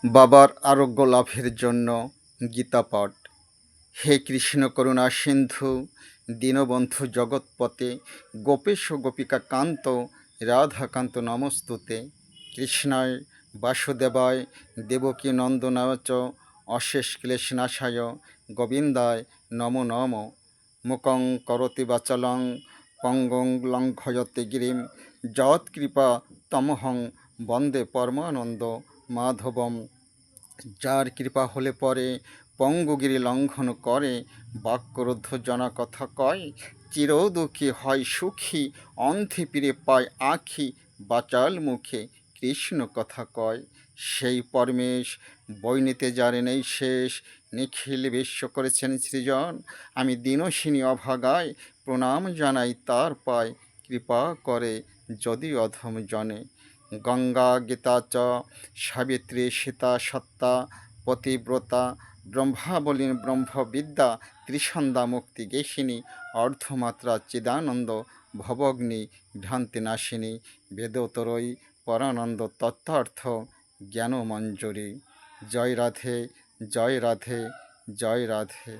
বাবার আরোগ্য লাভের জন্য গীতাপাঠ। হে কৃষ্ণ করুণা সিন্ধু দীনবন্ধু জগৎপতে গোপেশ গোপিকা কান্ত রাধাকান্ত নমস্তুতে। কৃষ্ণায় বাসুদেবায় দেবকী নন্দনায় চ অশেষ ক্লেশনাশায় গোবিন্দায় নমো নম। মুকং করতি বাচলং পঙ্গং লঙ্ঘয়তে গিরিম যৎকৃপা তমহং বন্দে পরমানন্দ মাধবম। যার কৃপা হলে পরে পঙ্গগিরি লঙ্ঘন করে, বাক্যরুদ্ধ জনা কথা কয়, চিরদুঃখী হয় সুখী, অন্ধে ফিরে পায় আঁখি, বাচাল মুখে কৃষ্ণ কথা কয়। সেই পরমেশ বইনিতে যার নেই শেষ, নিখিল বিশ্ব করেছেন সৃজন। আমি দীনশিনী অভাগায় প্রণাম জানাই তার পায়, কৃপা করে যদি অধম জনে। গঙ্গা গীতা চ সাবিত্রী সীতা সত্তা পতিব্রতা ব্রহ্মাবলীন ব্রহ্মবিদ্যা ত্রিসন্ধ্যা মুক্তি গেহিনী অর্ধমাত্রা চিদানন্দ ভবগ্নি ভ্রান্তিনাশিনী বেদোতরই পরানন্দ তত্ত্বার্থ জ্ঞানমঞ্জুরি। জয় রাধে, জয় রাধে, জয় রাধে।